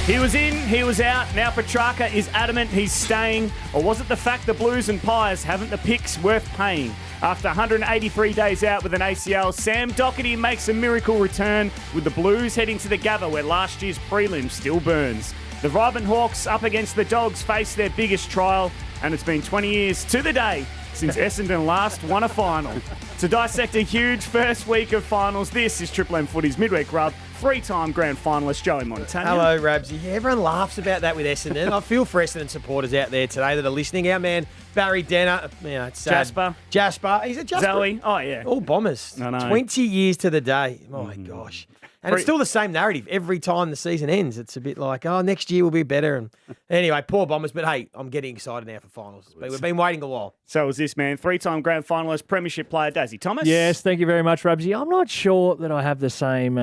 He was in, he was out. Now Petracca is adamant he's staying. Or was it the fact the Blues and Pies haven't the picks worth paying? After 183 days out with an ACL, Sam Docherty makes a miracle return with the Blues heading to the Gabba where last year's prelim still burns. The Vibrant Hawks up against the Dogs face their biggest trial, and it's been 20 years to the day since Essendon last won a final. To dissect a huge first week of finals, this is Triple M Footy's Midweek Rub. Three-time grand finalist Joey Montagna. Hello, Rabs. Yeah, everyone laughs about that with Essendon. I feel for Essendon supporters out there today that are listening. Our man, Barry Denner. It's sad. Jasper. He's a Jasper. Zoe. Oh, yeah. All Bombers. I know. 20 years to the day. My gosh. And it's still the same narrative every time the season ends. It's a bit like, oh, next year will be better. And anyway, poor Bombers. But hey, I'm getting excited now for finals. We've been waiting a while. So is this man, three-time grand finalist, premiership player, Dazzy Thomas? Yes, thank you very much, Rabsy. I'm not sure that I have the same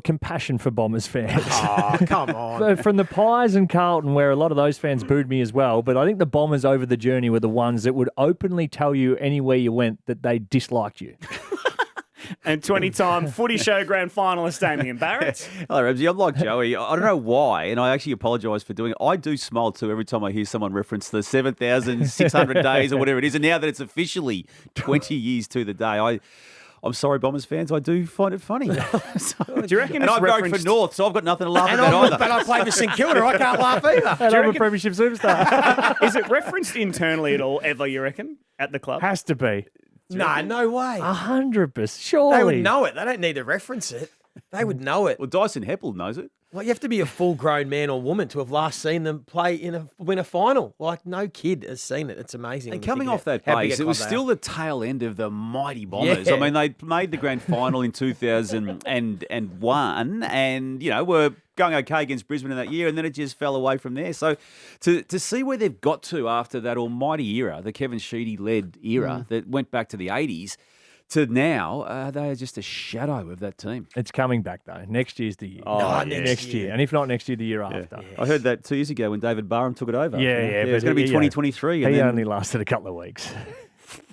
compassion for Bombers fans. Oh, come on. From the Pies and Carlton, where a lot of those fans booed me as well, but I think the Bombers over the journey were the ones that would openly tell you anywhere you went that they disliked you. And 20-time Footy Show grand finalist Damien Barrett. Hello, Ramsey. I'm like Joey. I don't know why, and I actually apologise for doing it. I do smile too every time I hear someone reference the 7,600 days or whatever it is, and now that it's officially 20 years to the day, I'm sorry, Bombers fans. I do find it funny. Do you reckon and it's I'm going for North, so I've got nothing to laugh about either. But I played for St Kilda. I can't laugh either. And I'm a premiership superstar. Is it referenced internally at all, ever, you reckon, at the club? Has to be. No way. 100%. Surely. They would know it. They don't need to reference it. They would know it. Well, Dyson Heppel knows it. Well, you have to be a full-grown man or woman to have last seen them play win a final. Like, no kid has seen it. It's amazing. And coming off that base, it was still the tail end of the mighty Bombers. Yeah. I mean, they made the grand final in 2001 and, were going okay against Brisbane in that year, and then it just fell away from there. So to see where they've got to after that almighty era, the Kevin Sheedy-led era that went back to the 80s, to now, they are just a shadow of that team. It's coming back, though. Next year's the year. Next year. And if not next year, the year after. Yes. I heard that 2 years ago when David Barham took it over. Yeah. It's going to be 2023. He only lasted a couple of weeks.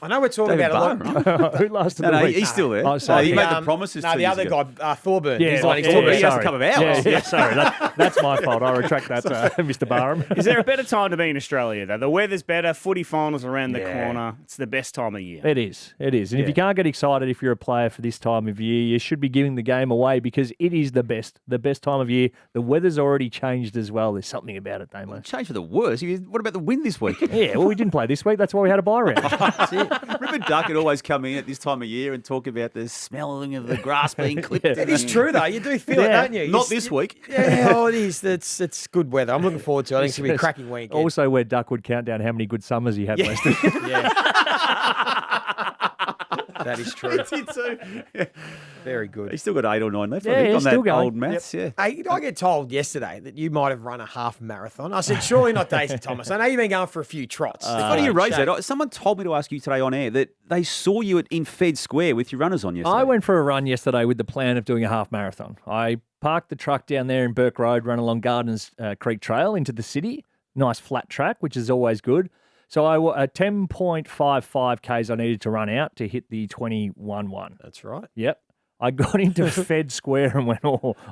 I know we're talking David about a lot. Who lasted No, a week? he's still there. Oh, sorry. He made the promises. No, 2 the years other ago. guy, Thorburn. Yeah, he's the one who's Thorburn. talking He has a couple of hours. Yeah, sorry. That's my fault. I retract that, Mr. Barham. Is there a better time to be in Australia, though? The weather's better, footy finals around the corner. It's the best time of year. It is. And if you can't get excited if you're a player for this time of year, you should be giving the game away because it is the best time of year. The weather's already changed as well. There's something about it, Damo. Changed for the worse. What about the wind this week? Yeah, well, we didn't play this week. That's why we had a bye round. That's it. Ripper Duck would always come in at this time of year and talk about the smelling of the grass being clipped. It is true, though. You do feel it, don't you? Not this week. Yeah, it is. It's good weather. I'm looking forward to it. I think it's going to be a cracking weekend. Also, where Duck would count down how many good summers he had left. Yeah. That is true. Very good. He's still got 8 or 9 left. Yeah, I think, he's on that still going. old maths. Hey, I get told yesterday that you might have run a half marathon. I said, surely not Daisy Thomas. I know you've been going for a few trots. It's funny you raise that. Someone told me to ask you today on air that they saw you in Fed Square with your runners on yesterday. I went for a run yesterday with the plan of doing a half marathon. I parked the truck down there in Burke Road, ran along Gardens Creek Trail into the city. Nice flat track, which is always good. So 10.55 Ks I needed to run out to hit the 21.1. That's right. Yep. I got into Fed Square and went,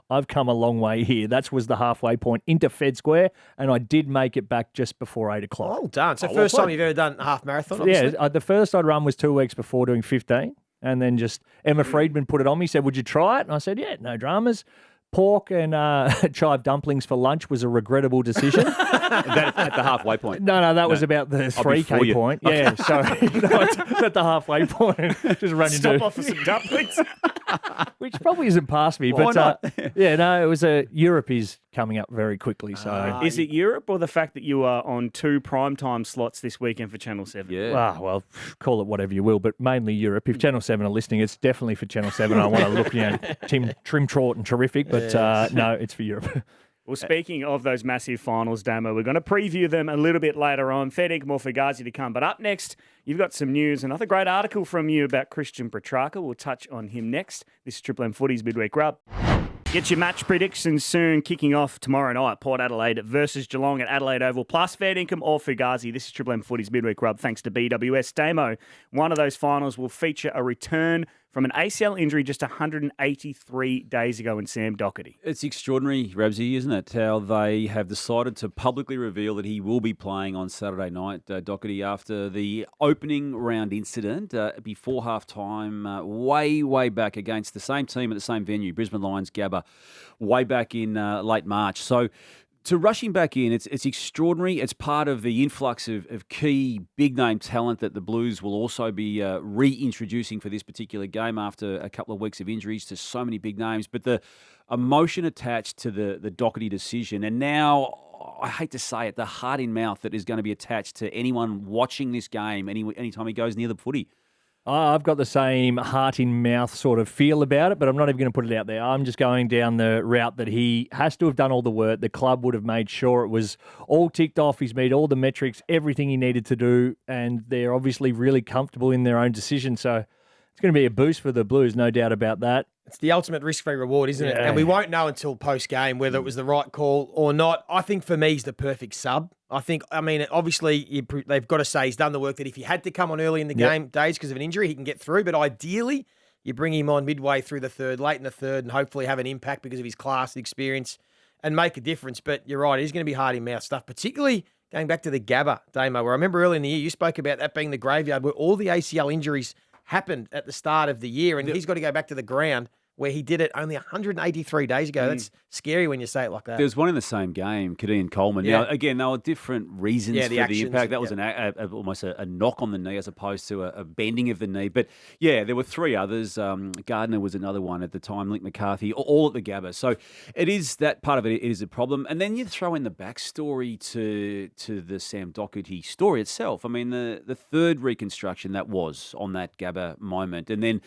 I've come a long way here. That was the halfway point into Fed Square, and I did make it back just before 8 o'clock. Well done. So first time you've ever done a half marathon, obviously? Yeah, the first I'd run was 2 weeks before doing 15, and then just Emma Friedman put it on me, said, would you try it? And I said, yeah, no dramas. Pork and chive dumplings for lunch was a regrettable decision. That at the halfway point. No, that was about the 3K point. Yeah, sorry. No, it's at the halfway point. Just running Stop off for some dumplings. Which probably isn't past me. Why But not? it was Europe is coming up very quickly. So Is it Europe or the fact that you are on 2 primetime slots this weekend for Channel 7? Yeah. well, call it whatever you will, but mainly Europe. If Channel 7 are listening, it's definitely for Channel 7. I want to look, trim trot and terrific, but no, it's for Europe. Well, speaking of those massive finals, Damo, we're going to preview them a little bit later on. Fair dinkum, more Fugazi to come. But up next, you've got some news. Another great article from you about Christian Petracca. We'll touch on him next. This is Triple M Footy's Midweek Rub. Get your match predictions soon, kicking off tomorrow night. Port Adelaide versus Geelong at Adelaide Oval, plus fair dinkum or Fugazi. This is Triple M Footy's Midweek Rub, thanks to BWS. Damo, one of those finals will feature a return from an ACL injury just 183 days ago in Sam Docherty. It's extraordinary, Rabsy, isn't it, how they have decided to publicly reveal that he will be playing on Saturday night, Docherty, after the opening round incident before half-time, way back against the same team at the same venue, Brisbane Lions Gabba, way back in late March. So to rush him back in, it's extraordinary. It's part of the influx of key big-name talent that the Blues will also be reintroducing for this particular game after a couple of weeks of injuries to so many big names. But the emotion attached to the Docherty decision, and now, I hate to say it, the heart in mouth that is going to be attached to anyone watching this game anytime he goes near the footy. I've got the same heart-in-mouth sort of feel about it, but I'm not even going to put it out there. I'm just going down the route that he has to have done all the work. The club would have made sure it was all ticked off. He's made all the metrics, everything he needed to do, and they're obviously really comfortable in their own decision. So it's going to be a boost for the Blues, no doubt about that. It's the ultimate risk-free reward, isn't it? And we won't know until post-game whether it was the right call or not. I think for me, he's the perfect sub. Obviously, they've got to say he's done the work that if he had to come on early in the game days because of an injury, he can get through. But ideally, you bring him on midway through the third, late in the third, and hopefully have an impact because of his class and experience and make a difference. But you're right, it is going to be hard-in-mouth stuff, particularly going back to the Gabba, Damo, where I remember early in the year, you spoke about that being the graveyard where all the ACL injuries happened at the start of the year, and he's got to go back to the ground where he did it only 183 days ago. That's scary when you say it like that. There was one in the same game, Kadeen and Coleman. Now, again, they were different reasons for the impact. That was almost a knock on the knee as opposed to a bending of the knee. But, yeah, there were three others. Gardner was another one at the time, Link McCarthy, all at the Gabba. So it is that part of it is a problem. And then you throw in the backstory to the Sam Docherty story itself. I mean, the third reconstruction that was on that Gabba moment. And then,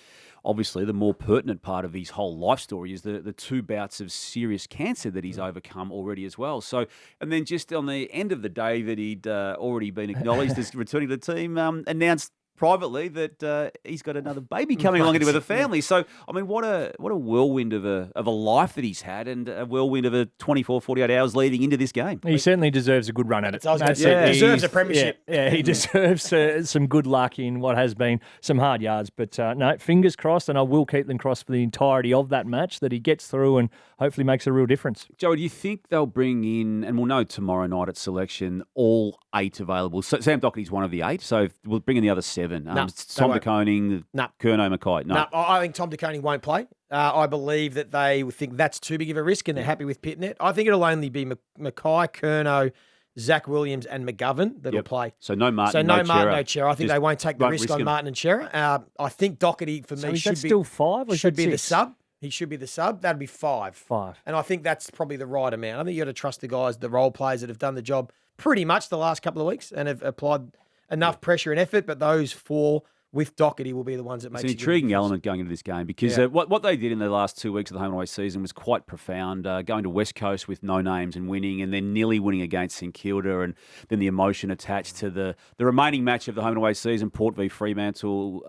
obviously, the more pertinent part of his whole life story is the two bouts of serious cancer that he's overcome already as well. So, and then just on the end of the day that he'd already been acknowledged as returning to the team, announced privately that he's got another baby coming along with a family. So, I mean, what a whirlwind of a life that he's had, and a whirlwind of a 24, 48 hours leading into this game. He certainly deserves a good run at it. He deserves a premiership. Yeah, he deserves some good luck in what has been some hard yards. But no, fingers crossed, and I will keep them crossed for the entirety of that match, that he gets through and hopefully makes a real difference. Joey, do you think they'll bring in, and we'll know tomorrow night at selection, all 8 available? So Sam Docherty's one of the 8, so we'll bring in the other 7. Tom De Koning, Curnow, Mackay. No, I think Tom De Koning won't play. I believe that they think that's too big of a risk and they're happy with Pitnet. I think it'll only be Mackay, Curnow, Zach Williams and McGovern that'll play. So no Martin, so no Martin, no Chera. I think they won't take the risk on Martin and Chera. I think Docherty, for me, should be still 5 or should be 6? the sub. He should be the sub. That'd be 5. 5. And I think that's probably the right amount. I think you got to trust the guys, the role players that have done the job pretty much the last couple of weeks and have applied enough pressure and effort. But those 4 with Docherty will be the ones that make it's an intriguing element going into this game because what they did in the last 2 weeks of the home and away season was quite profound. Going to West Coast with no names and winning, and then nearly winning against St Kilda, and then the emotion attached to the remaining match of the home and away season, Port v Fremantle,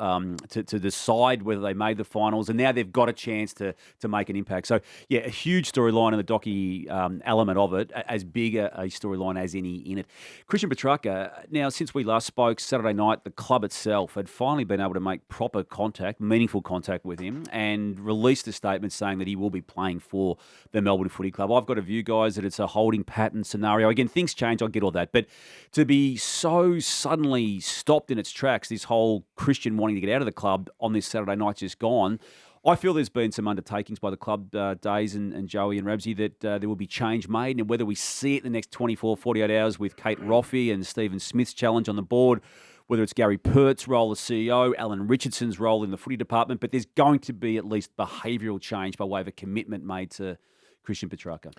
to decide whether they made the finals, and now they've got a chance to make an impact. So yeah, a huge storyline in the Docherty element of it, as big a storyline as any in it. Christian Petracca, now since we last spoke Saturday night, the club itself had finally been able to make proper contact, meaningful contact with him, and released a statement saying that he will be playing for the Melbourne Footy Club. I've got a view, guys, that it's a holding pattern scenario. Again, things change, I get all that, but to be so suddenly stopped in its tracks, this whole Christian wanting to get out of the club on this Saturday night just gone, I feel there's been some undertakings by the club, Days and Joey and Rabsy, that there will be change made, and whether we see it in the next 24, 48 hours with Kate Roffey and Stephen Smith's challenge on the board, whether it's Gary Pert's role as CEO, Alan Richardson's role in the footy department, but there's going to be at least behavioural change by way of a commitment made to Christian Petracca.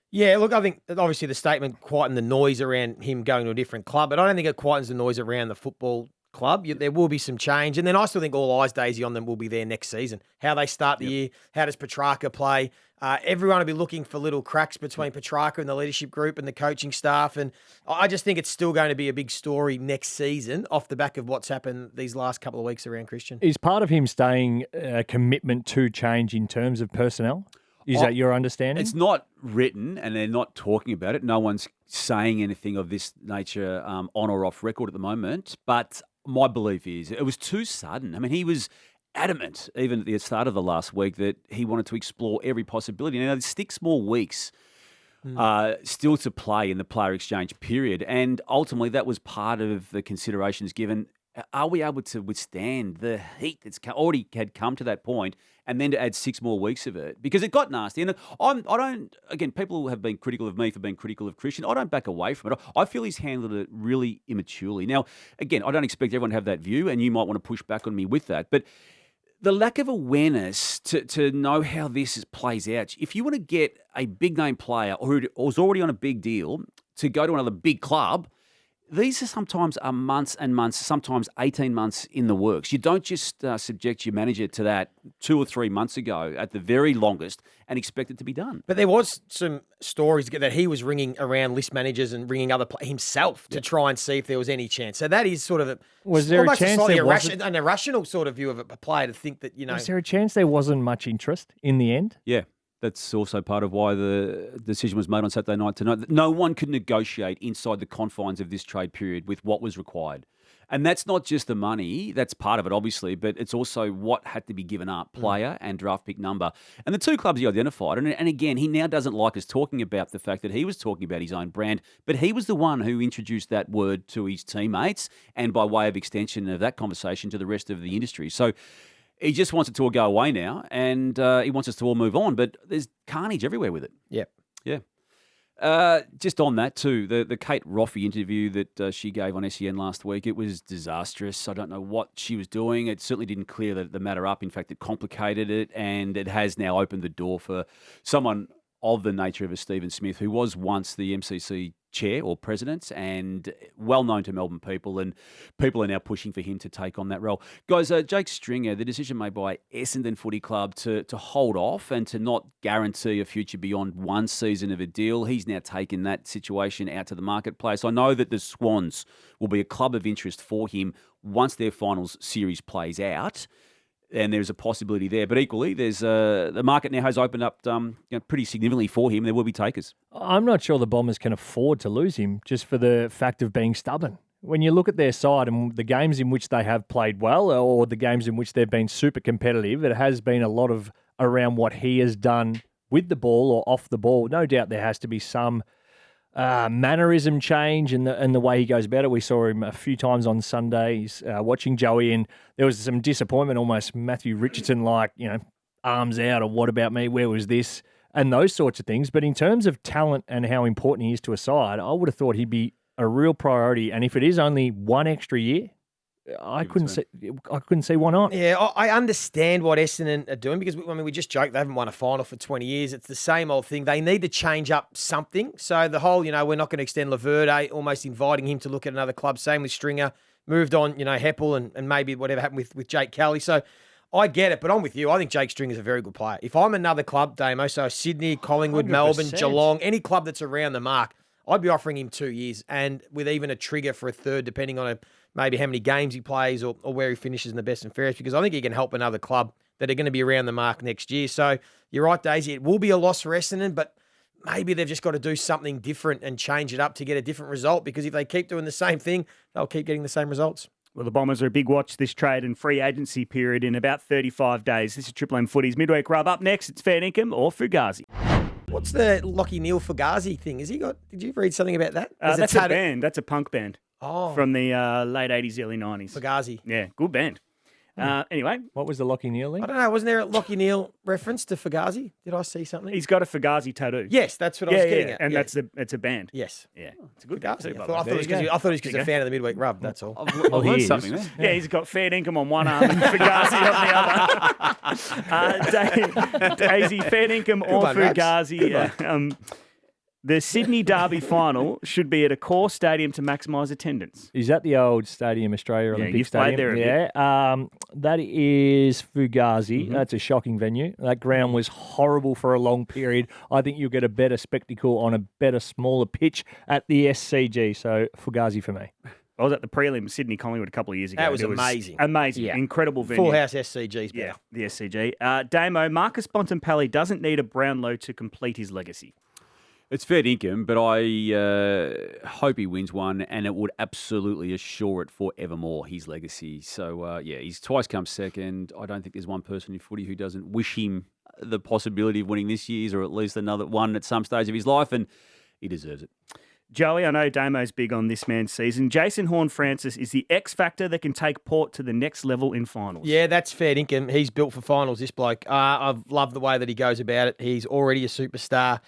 Yeah, look, I think obviously the statement quietened the noise around him going to a different club, but I don't think it quietens the noise around the football club. There will be some change, and then I still think all eyes, Daisy, on them will be there next season. How they start the year, how does Petracca play? Everyone will be looking for little cracks between Petracca and the leadership group and the coaching staff, and I just think it's still going to be a big story next season off the back of what's happened these last couple of weeks around Christian. Is part of him staying a commitment to change in terms of personnel? Is that your understanding? It's not written, and they're not talking about it. No one's saying anything of this nature on or off record at the moment, but my belief is it was too sudden. I mean, he was adamant, even at the start of the last week, that he wanted to explore every possibility. Now, there's 6 more weeks still to play in the player exchange period, and ultimately that was part of the considerations given. Are we able to withstand the heat that's already had come to that point, and then to add 6 more weeks of it? Because it got nasty. And again, people have been critical of me for being critical of Christian. I don't back away from it. I feel he's handled it really immaturely. Now, again, I don't expect everyone to have that view, and you might want to push back on me with that. But the lack of awareness to know how this plays out. If you want to get a big-name player who's already on a big deal to go to another big club, these are sometimes months and months, sometimes 18 months in the works. You don't just subject your manager to that 2 or 3 months ago at the very longest and expect it to be done. But there was some stories that he was ringing around list managers and ringing other himself to try and see if there was any chance. So that is sort of almost a slightly an irrational sort of view of a player to think that, Was there a chance there wasn't much interest in the end? Yeah. That's also part of why the decision was made on Saturday night tonight. No one could negotiate inside the confines of this trade period with what was required. And that's not just the money. That's part of it, obviously, but it's also what had to be given up, player and draft pick number. And the 2 clubs he identified, and again, he now doesn't like us talking about the fact that he was talking about his own brand, but he was the one who introduced that word to his teammates and by way of extension of that conversation to the rest of the industry. So he just wants it to all go away now, and he wants us to all move on. But there's carnage everywhere with it. Yep. Yeah. Just on that too, the Kate Roffey interview that she gave on SEN last week, it was disastrous. I don't know what she was doing. It certainly didn't clear the matter up. In fact, it complicated it, and it has now opened the door for someone of the nature of a Stephen Smith, who was once the MCC chair or president and well known to Melbourne people, and people are now pushing for him to take on that role. Guys, Jake Stringer, the decision made by Essendon Footy Club to hold off and to not guarantee a future beyond 1 season of a deal, he's now taken that situation out to the marketplace. I know that the Swans will be a club of interest for him once their finals series plays out. And there's a possibility there. But equally, there's the market now has opened up pretty significantly for him. There will be takers. I'm not sure the Bombers can afford to lose him just for the fact of being stubborn. When you look at their side and the games in which they have played well or the games in which they've been super competitive, it has been a lot of around what he has done with the ball or off the ball. No doubt there has to be some mannerism change in the way he goes about it. We saw him a few times on Sundays watching Joey, and there was some disappointment, almost Matthew Richardson like, arms out, or what about me, where was this, and those sorts of things. But in terms of talent and how important he is to a side, I would have thought he'd be a real priority. And if it is only 1 extra year, I couldn't see why not. Yeah, I understand what Essendon are doing because, we just joked they haven't won a final for 20 years. It's the same old thing. They need to change up something. So the whole, we're not going to extend Laverde, almost inviting him to look at another club. Same with Stringer. Moved on, Heppel and maybe whatever happened with Jake Kelly. So I get it, but I'm with you. I think Jake Stringer's a very good player. If I'm another club, Damo, so Sydney, Collingwood, 100%. Melbourne, Geelong, any club that's around the mark, I'd be offering him 2 years and with even a trigger for a third, depending on maybe how many games he plays or where he finishes in the best and fairest, because I think he can help another club that are going to be around the mark next year. So you're right, Daisy. It will be a loss for Essendon, but maybe they've just got to do something different and change it up to get a different result, because if they keep doing the same thing, they'll keep getting the same results. Well, the Bombers are a big watch this trade and free agency period in about 35 days. This is Triple M Footy's Midweek Rub. Up next, it's fair dinkum or Fugazi. What's the Lockie Neal Fugazi thing? Did you read something about that? That's a band. That's a punk band. Oh. From the late 80s, early 90s. Fugazi. Yeah, good band. Anyway. What was the Lockie Neal link? I don't know. Wasn't there a Lockie Neal reference to Fugazi? Did I see something? He's got a Fugazi tattoo. Yes, that's what I was getting at. And it's a band. Yes. Yeah. It's a good Fugazi. tattoo. I thought he was because he's a fan of the Midweek Rub, that's all. I've learned something there. Yeah, he's got fair dinkum on one arm and Fugazi on the other. Daisy, fair dinkum or Fugazi. The Sydney Derby final should be at a core stadium to maximise attendance. Is that the old Stadium Australia Olympic you've Stadium? played there a bit. That is Fugazi. Mm-hmm. That's a shocking venue. That ground was horrible for a long period. I think you'll get a better spectacle on a better, smaller pitch at the SCG. So Fugazi for me. I was at the prelim Sydney Collingwood a couple of years ago. That was amazing. Amazing. Yeah. Incredible venue. Full house SCG's better. Yeah, the SCG. Damo, Marcus Bontempelli doesn't need a Brownlow to complete his legacy. It's fair dinkum, but I hope he wins one, and it would absolutely assure it forevermore, his legacy. So, he's twice come second. I don't think there's one person in footy who doesn't wish him the possibility of winning this year's or at least another one at some stage of his life, and he deserves it. Joey, I know Damo's big on this man's season. Jason Horne-Francis is the X factor that can take Port to the next level in finals. Yeah, that's fair dinkum. He's built for finals, this bloke. I've loved the way that he goes about it. He's already a superstar.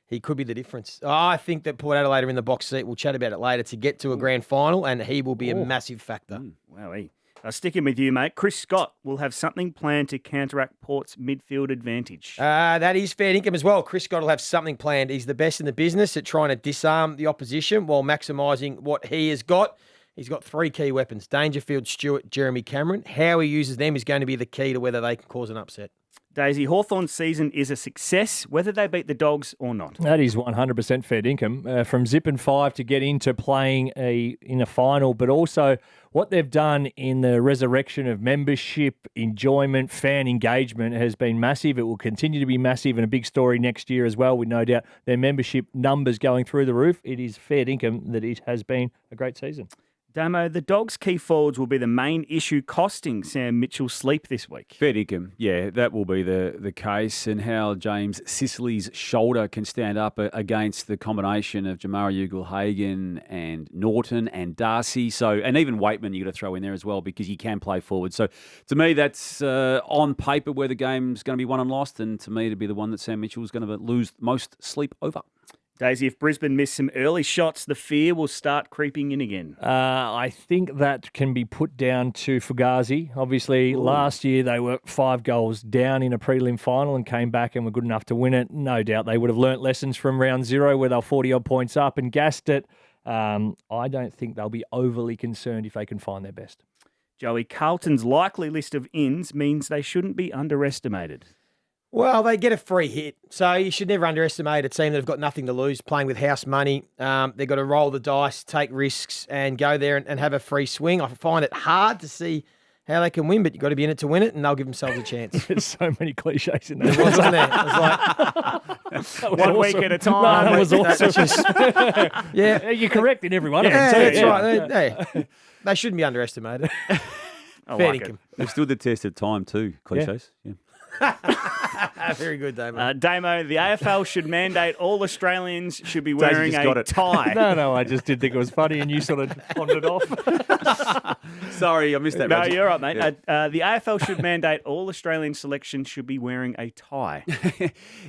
He could be the difference. I think that Port Adelaide are in the box seat. We'll chat about it later to get to a grand final, and he will be a massive factor. Wowee. Sticking with you, mate. Chris Scott will have something planned to counteract Port's midfield advantage. That is fair income as well. Chris Scott will have something planned. He's the best in the business at trying to disarm the opposition while maximising what he has got. He's got 3 key weapons: Dangerfield, Stewart, Jeremy Cameron. How he uses them is going to be the key to whether they can cause an upset. Daisy, Hawthorn's season is a success, whether they beat the Dogs or not. That is 100% fair dinkum. From zip and 5 to get into playing in a final, but also what they've done in the resurrection of membership, enjoyment, fan engagement has been massive. It will continue to be massive and a big story next year as well, with no doubt their membership numbers going through the roof. It is fair dinkum that it has been a great season. Damo, the Dogs' key forwards will be the main issue costing Sam Mitchell sleep this week. Fair dinkum. Yeah, that will be the case, and how James Sicily's shoulder can stand up against the combination of Jamara Ugle-Hagan and Norton and Darcy. So, and even Waitman you got to throw in there as well because he can play forward. So to me, that's on paper where the game's going to be won and lost, and to me to be the one that Sam Mitchell's going to lose most sleep over. Daisy, if Brisbane miss some early shots, the fear will start creeping in again. I think that can be put down to Fugazi. Obviously, last year they were 5 goals down in a prelim final and came back and were good enough to win it. No doubt they would have learnt lessons from round 0 where they were 40-odd points up and gassed it. I don't think they'll be overly concerned if they can find their best. Joey, Carlton's likely list of ins means they shouldn't be underestimated. Well, they get a free hit, so you should never underestimate a team that have got nothing to lose, playing with house money. They've got to roll the dice, take risks, and go there and have a free swing. I find it hard to see how they can win, but you've got to be in it to win it, and they'll give themselves a chance. There's so many cliches in there. There wasn't there? It was like, One week at a time. No, that was awesome. yeah, you're correct in every one of them. yeah, too. that's right. They shouldn't be underestimated. Fair like dinkum. They've stood the test of time too, cliches. Yeah. Very good, Damo. Damo, the AFL should mandate all Australians should be wearing just got a it. tie. No, I just did think it was funny and you sort of pondered off. Sorry, I missed that. No, Reggie. you're right, mate. Yeah. The AFL should mandate all Australian selections should be wearing a tie.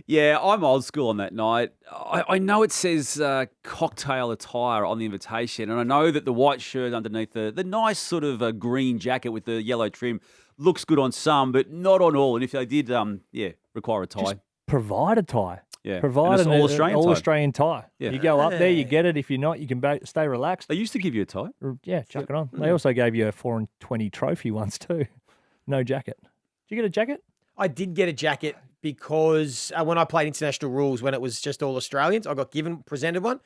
Yeah, I'm old school on that night. I know it says cocktail attire on the invitation, and I know that the white shirt underneath the nice sort of green jacket with the yellow trim looks good on some, but not on all. And if they did, require a tie. Just provide a tie. Yeah. Provide And an it's all-Australian tie. all-Australian tie. Yeah. You go up there, you get it. If you're not, you can stay relaxed. They used to give you a tie. Yeah, chuck it on. They also gave you a 4 and 20 trophy once too. No jacket. Did you get a jacket? I did get a jacket because when I played international rules, when it was just all Australians, I got presented one.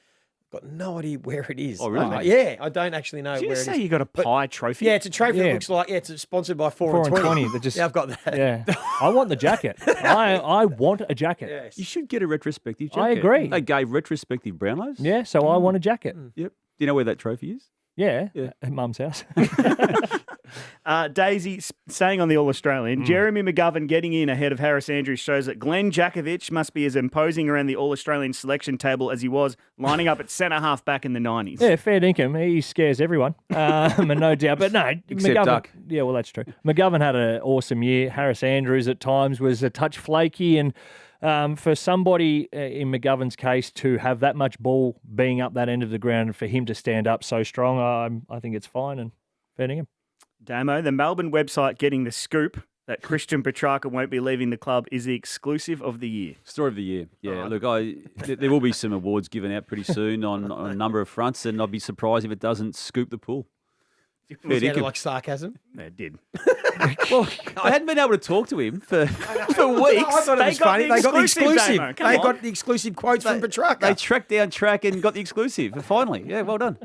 Got no idea where it is. Oh, really? Yeah, I don't actually know Did where you it say is. you got a pie trophy? Yeah, it's a trophy that Yeah. looks like, it's sponsored by 4 4 and and 20. 20. That just, Yeah, I've got that. Yeah. I want the jacket. I want a jacket. Yes. You should get a retrospective jacket. I agree. They gave retrospective Brownlows. Yeah, so I want a jacket. Yep. Do you know where that trophy is? Yeah, Yeah. at Mum's house. Daisy, staying on the All-Australian, Jeremy McGovern getting in ahead of Harris Andrews shows that Glenn Jakovic must be as imposing around the All-Australian selection table as he was lining up at centre-half back in the 90s. Yeah, fair dinkum. He scares everyone, and no doubt. But no, Except McGovern. Duck. Yeah, well, that's true. McGovern had an awesome year. Harris Andrews at times was a touch flaky, and for somebody in McGovern's case to have that much ball being up that end of the ground and for him to stand up so strong, I think it's fine and fair dinkum. Damo, the Melbourne website getting the scoop that Christian Petracca won't be leaving the club is the exclusive of the year. Story of the year. Yeah, look, there will be some awards given out pretty soon on a number of fronts, and I'd be surprised if it doesn't scoop the pool. Fair Sounded dinkum. like sarcasm. Yeah, it did. Well, I hadn't been able to talk to him for weeks. I thought it was got funny. the They got the exclusive, exclusive. Damo. Come They on. got the exclusive quotes from Petracca. They tracked down track and got the exclusive. Finally, yeah, well done.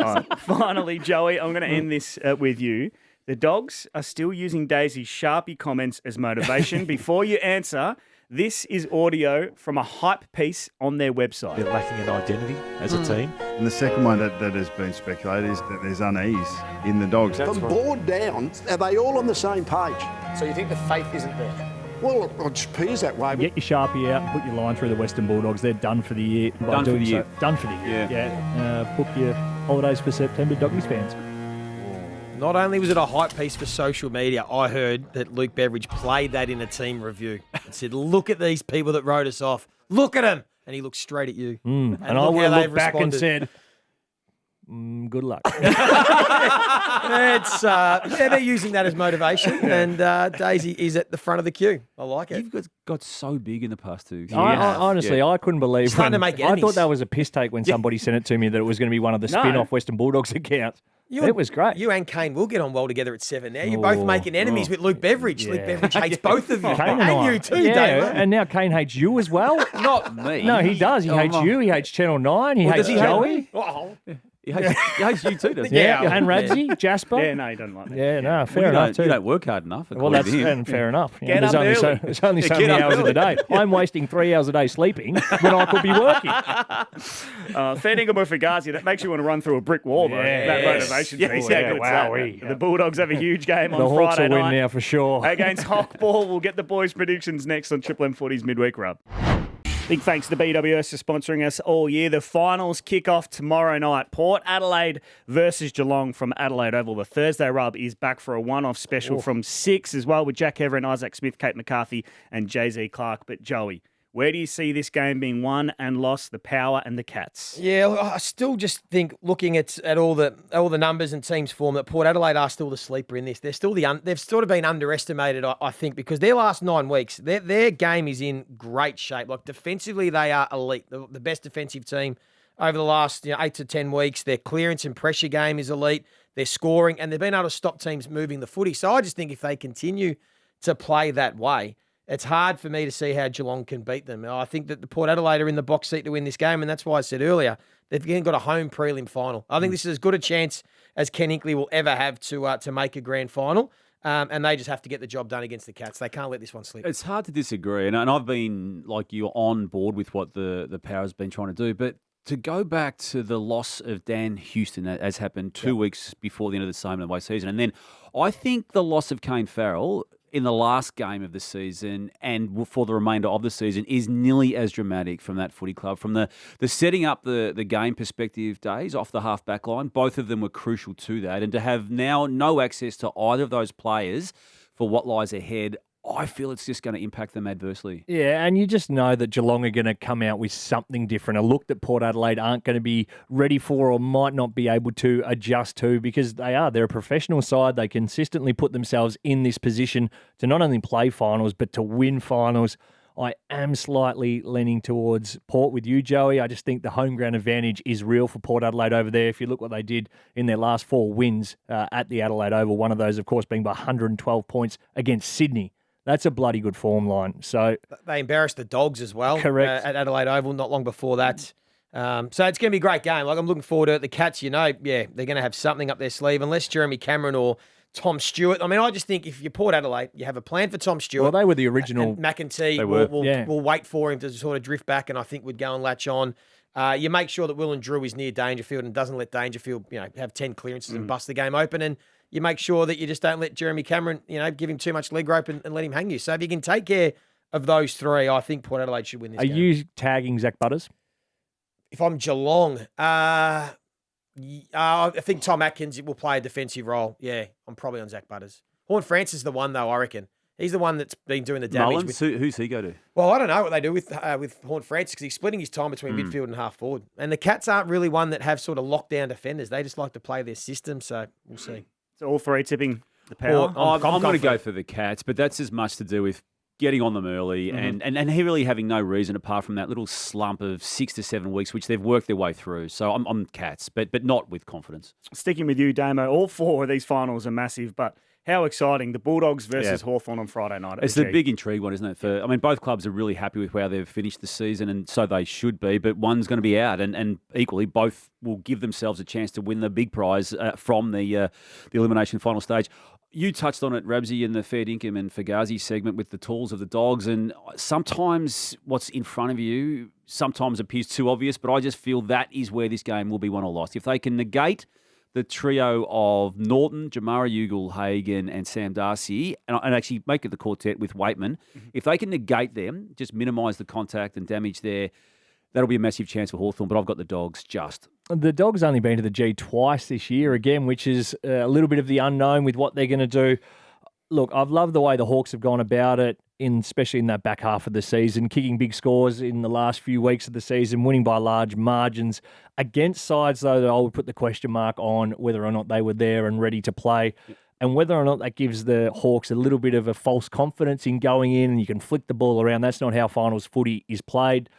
All right. Finally, Joey, I'm going to end this with you. The Dogs are still using Daisy's Sharpie comments as motivation. Before you answer, This is audio from a hype piece on their website. They're lacking an identity as a team. And the second one that has been speculated is that there's unease in the Dogs. From board down, are they all on the same page? So you think the faith isn't there? Well, it appears that way. Get your Sharpie out and put your line through the Western Bulldogs. They're done for the year. Done for the year. Done for the year. Yeah. Book your holidays for September, Doggies fans. Not only was it a hype piece for social media, I heard that Luke Beveridge played that in a team review and said, look at these people that wrote us off. Look at them. And he looked straight at you. And I would have looked back and said, good luck. They're using that as motivation, and Daisy is at the front of the queue. I like it. You've got so big in the past 2 years. Honestly, I couldn't believe Starting to make enemies. I thought that was a piss take when somebody sent it to me that it was going to be one of the spin-off Western Bulldogs accounts. It was great. You and Kane will get on well together at 7 now. You're both making enemies with Luke Beveridge. Luke Beveridge hates both of you. Kane and you too, yeah, Damo. and now Kane hates you as well. Not me. No, he does. He hates you. He hates Channel 9. He hates Joey. He hates you too, doesn't he? Yeah, and Rabsy, Jasper. Yeah, no, he doesn't like that. Yeah, no, fair enough too. You don't work hard enough. Well, that's fair enough. You know, there's only so many hours in the day. I'm wasting 3 hours a day sleeping when I could be working. Fair dinkum with Fugazi, that makes you want to run through a brick wall, though. That motivation piece. Yeah, Good wowee. stuff. The Bulldogs have a huge game on The Hawks Friday will win night now for sure. against Hawthorn. We'll get the boys' predictions next on Triple M Footy's Midweek Rub. Big thanks to BWS for sponsoring us all year. The finals kick off tomorrow night. Port Adelaide versus Geelong from Adelaide Oval. The Thursday rub is back for a one-off special from 6 as well with Jack Everett, Isaac Smith, Kate McCarthy and Jay-Z Clark. But Joey, where do you see this game being won and lost, the Power and the Cats? Yeah, I still just think looking at all the numbers and teams form that Port Adelaide are still the sleeper in this. They're still they've sort of been underestimated, I think, because their last 9 weeks, their game is in great shape. Like defensively, they are elite, the best defensive team over the last 8 to 10 weeks. Their clearance and pressure game is elite. They're scoring and they've been able to stop teams moving the footy. So I just think if they continue to play that way, it's hard for me to see how Geelong can beat them. I think that the Port Adelaide are in the box seat to win this game, and that's why I said earlier, they've got a home prelim final. I think this is as good a chance as Ken Hinkley will ever have to make a grand final, and they just have to get the job done against the Cats. They can't let this one slip. It's hard to disagree, and I've been, like you, on board with what the Power's been trying to do, but to go back to the loss of Dan Houston, as happened 2 weeks before the end of the same away season, and then I think the loss of Kane Farrell in the last game of the season and for the remainder of the season is nearly as dramatic from that footy club. From the setting up the game perspective days off the half-back line, both of them were crucial to that. And to have now no access to either of those players for what lies ahead, I feel it's just going to impact them adversely. Yeah, and you just know that Geelong are going to come out with something different, a look that Port Adelaide aren't going to be ready for or might not be able to adjust to because they're a professional side. They consistently put themselves in this position to not only play finals, but to win finals. I am slightly leaning towards Port with you, Joey. I just think the home ground advantage is real for Port Adelaide over there. If you look what they did in their last 4 wins at the Adelaide Oval, one of those, of course, being by 112 points against Sydney. That's a bloody good form line. So they embarrassed the Dogs as well. Correct. At Adelaide Oval not long before that. So it's going to be a great game. Like I'm looking forward to it. The Cats, they're going to have something up their sleeve unless Jeremy Cameron or Tom Stewart. I mean, I just think if you're Port Adelaide, you have a plan for Tom Stewart. Well, they were the original. And McEntee will wait for him to sort of drift back and I think would go and latch on. You make sure that Will and Drew is near Dangerfield and doesn't let Dangerfield, have 10 clearances and bust the game open. And you make sure that you just don't let Jeremy Cameron, give him too much leg rope and let him hang you. So if you can take care of those three, I think Port Adelaide should win this game. Are you tagging Zach Butters? If I'm Geelong, I think Tom Atkins will play a defensive role. Yeah, I'm probably on Zach Butters. Horn Francis is the one, though, I reckon. He's the one that's been doing the damage. Mullins, who's he go to? Well, I don't know what they do with Horn Francis because he's splitting his time between midfield and half forward. And the Cats aren't really one that have sort of lockdown defenders. They just like to play their system, so we'll see. So all three tipping the Power? I'm going to go for the Cats, but that's as much to do with getting on them early and really having no reason apart from that little slump of 6 to 7 weeks, which they've worked their way through. So I'm Cats, but not with confidence. Sticking with you, Damo, all 4 of these finals are massive, but how exciting. The Bulldogs versus Hawthorn on Friday night. It's the big intrigue one, isn't it? Both clubs are really happy with how they've finished the season, and so they should be, but one's going to be out, and equally, both will give themselves a chance to win the big prize from the elimination final stage. You touched on it, Rabsy, in the fair dinkum and Fugazi segment with the tools of the Dogs. And sometimes what's in front of you sometimes appears too obvious, but I just feel that is where this game will be won or lost. If they can negate the trio of Norton, Jamara Ugle-Hagan and Sam Darcy, and actually make it the quartet with Waitman, if they can negate them, just minimise the contact and damage there, that'll be a massive chance for Hawthorn, but I've got the Dogs just. The Dogs only been to the G twice this year, again, which is a little bit of the unknown with what they're going to do. Look, I've loved the way the Hawks have gone about it, especially in that back half of the season, kicking big scores in the last few weeks of the season, winning by large margins. Against sides, though, that I would put the question mark on whether or not they were there and ready to play. And whether or not that gives the Hawks a little bit of a false confidence in going in and you can flick the ball around. That's not how finals footy is played.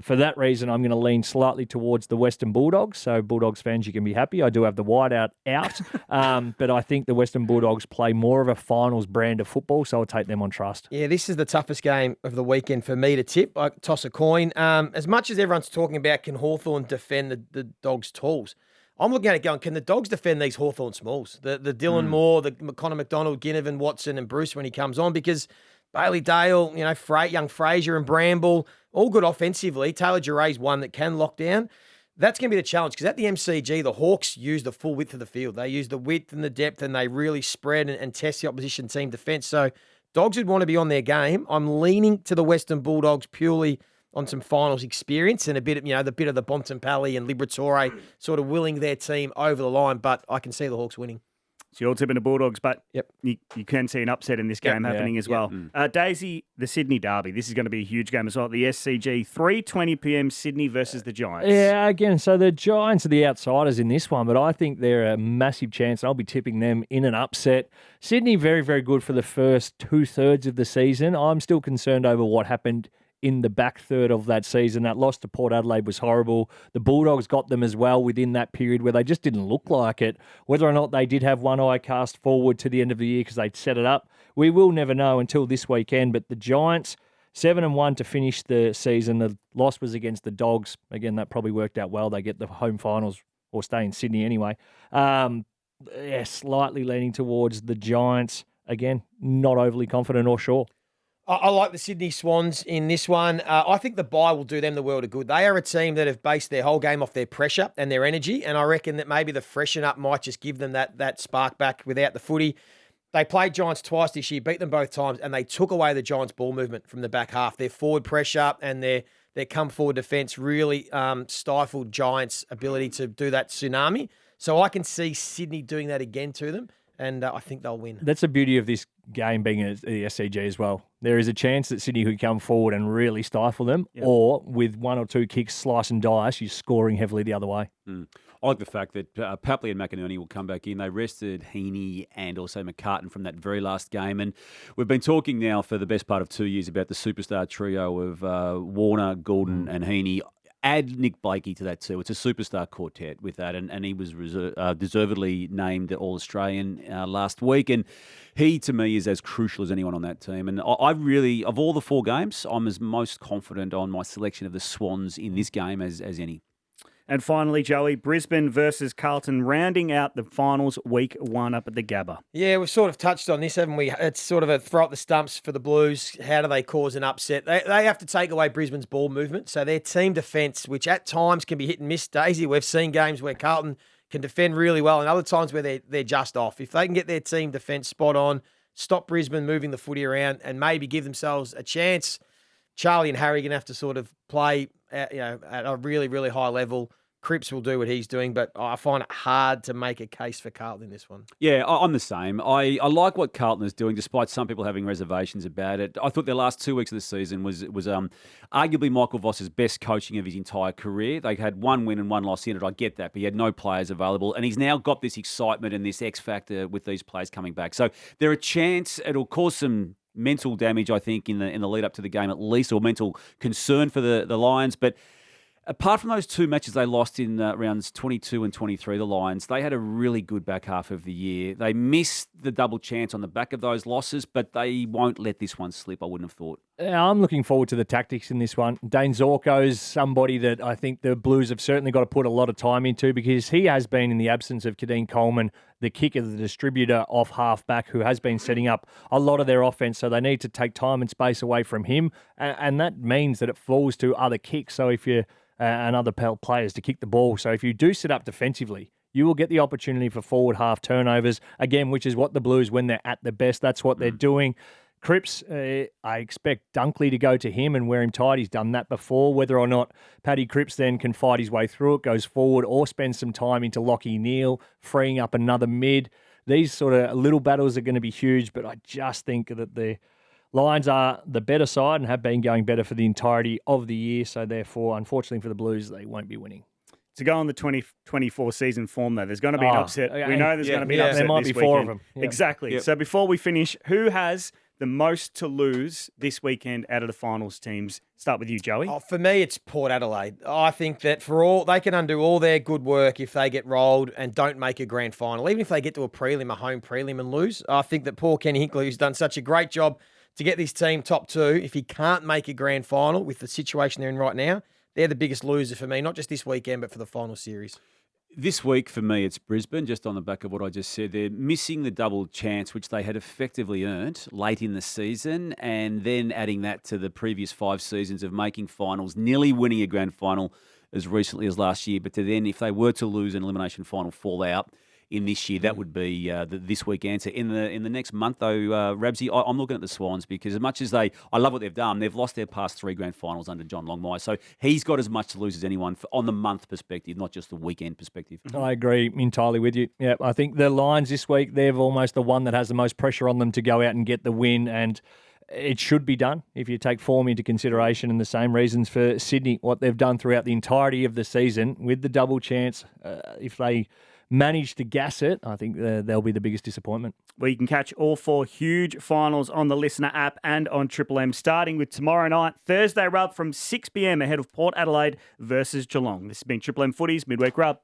For that reason, I'm going to lean slightly towards the Western Bulldogs. So Bulldogs fans, you can be happy. I do have the whiteout out. But I think the Western Bulldogs play more of a finals brand of football, so I'll take them on trust. Yeah, this is the toughest game of the weekend for me to tip. I toss a coin. As much as everyone's talking about can Hawthorn defend the Dogs' tools, I'm looking at it going, can the Dogs defend these Hawthorn smalls? The Dylan Moore, the Connor McDonald, Ginnivan, Watson and Bruce when he comes on, because Bailey Dale, young Fraser and Bramble, all good offensively. Taylor Jaray's one that can lock down. That's going to be the challenge because at the MCG, the Hawks use the full width of the field. They use the width and the depth and they really spread and test the opposition team defence. So Dogs would want to be on their game. I'm leaning to the Western Bulldogs purely on some finals experience and a bit of, the bit of the Bontempelli and Liberatore sort of willing their team over the line, but I can see the Hawks winning. So you're tipping the Bulldogs, but yep. you can see an upset in this game happening as well. Daisy, the Sydney Derby. This is going to be a huge game as well. The SCG, 3:20 p.m. Sydney versus the Giants. Yeah, again, so the Giants are the outsiders in this one, but I think they're a massive chance. I'll be tipping them in an upset. Sydney, very, very good for the first 2/3 of the season. I'm still concerned over what happened in the back third of that season. That loss to Port Adelaide was horrible. The Bulldogs got them as well within that period where they just didn't look like it. Whether or not they did have one eye cast forward to the end of the year because they'd set it up, we will never know until this weekend. But the Giants, 7-1 to finish the season. The loss was against the Dogs. Again, that probably worked out well. They get the home finals or stay in Sydney anyway. Slightly leaning towards the Giants. Again, not overly confident or sure. I like the Sydney Swans in this one. I think the bye will do them the world of good. They are a team that have based their whole game off their pressure and their energy, and I reckon that maybe the freshen up might just give them that spark back without the footy. They played Giants twice this year, beat them both times, and they took away the Giants' ball movement from the back half. Their forward pressure and their come forward defence really stifled Giants' ability to do that tsunami. So I can see Sydney doing that again to them, and I think they'll win. That's the beauty of this game being at the SCG as well. There is a chance that Sydney could come forward and really stifle them, or with one or two kicks, slice and dice, you're scoring heavily the other way. I like the fact that Papley and McInerney will come back in. They rested Heaney and also McCartan from that very last game. And we've been talking now for the best part of 2 years about the superstar trio of Warner, Goulden and Heaney. Add Nick Blakey to that too. It's a superstar quartet with that, and he was deservedly named All-Australian last week. And he, to me, is as crucial as anyone on that team. And I really, of all the 4 games, I'm as most confident on my selection of the Swans in this game as any. And finally, Joey, Brisbane versus Carlton, rounding out the finals week 1 up at the Gabba. Yeah, we've sort of touched on this, haven't we? It's sort of a throw up the stumps for the Blues. How do they cause an upset? They have to take away Brisbane's ball movement. So their team defence, which at times can be hit and miss, Daisy, we've seen games where Carlton can defend really well and other times where they're just off. If they can get their team defence spot on, stop Brisbane moving the footy around and maybe give themselves a chance, Charlie and Harry are going to have to sort of play at a really, really high level. Cripps will do what he's doing, but I find it hard to make a case for Carlton in this one. Yeah, I'm the same. I like what Carlton is doing, despite some people having reservations about it. I thought their last 2 weeks of the season was arguably Michael Voss's best coaching of his entire career. They had 1 win and 1 loss in it. I get that, but he had no players available, and he's now got this excitement and this X factor with these players coming back. So there are a chance it'll cause some mental damage, I think, in the lead up to the game at least, or mental concern for the Lions, but. Apart from those 2 matches they lost in rounds 22 and 23, the Lions, they had a really good back half of the year. They missed the double chance on the back of those losses, but they won't let this one slip, I wouldn't have thought. I'm looking forward to the tactics in this one. Dane Zorko's somebody that I think the Blues have certainly got to put a lot of time into because he has been, in the absence of Kadeen Coleman, the kicker, the distributor off half-back who has been setting up a lot of their offense. So they need to take time and space away from him. And that means that it falls to other kicks. So if you're and other players to kick the ball. So if you do sit up defensively, you will get the opportunity for forward half turnovers, again, which is what the Blues, when they're at their best, that's what they're doing. Cripps, I expect Dunkley to go to him and wear him tight. He's done that before. Whether or not Paddy Cripps then can fight his way through it, goes forward, or spend some time into Lockie Neal, freeing up another mid. These sort of little battles are going to be huge, but I just think that the Lions are the better side and have been going better for the entirety of the year. So therefore, unfortunately for the Blues, they won't be winning. To go on the 2024 season form, though, there's going to be an upset. We know there's going to be an upset. There might this be four weekend. of them. Yeah. Exactly. Yep. So before we finish, who has the most to lose this weekend out of the finals teams? Start with you, Joey. Oh, for me, it's Port Adelaide. I think that they can undo all their good work if they get rolled and don't make a grand final. Even if they get to a home prelim and lose, I think that poor Kenny Hinkley, who's done such a great job to get this team top two, if he can't make a grand final with the situation they're in right now, they're the biggest loser for me, not just this weekend, but for the final series. This week, for me, it's Brisbane, just on the back of what I just said. They're missing the double chance, which they had effectively earned late in the season, and then adding that to the previous 5 seasons of making finals, nearly winning a grand final as recently as last year. But to then, if they were to lose an elimination final, fall out in this year, that would be this week answer. In the next month, though, Rabsy, I'm looking at the Swans because as much as I love what they've done, they've lost their past 3 grand finals under John Longmire. So he's got as much to lose as anyone on the month perspective, not just the weekend perspective. I agree entirely with you. Yeah, I think the Lions this week, they're almost the one that has the most pressure on them to go out and get the win, and it should be done if you take form into consideration, and the same reasons for Sydney, what they've done throughout the entirety of the season with the double chance. If they manage to gas it, I think they'll be the biggest disappointment. Well, you can catch all 4 huge finals on the Listener app and on Triple M, starting with tomorrow night, Thursday Rub from 6 p.m. ahead of Port Adelaide versus Geelong. This has been Triple M Footy's Midweek Rub.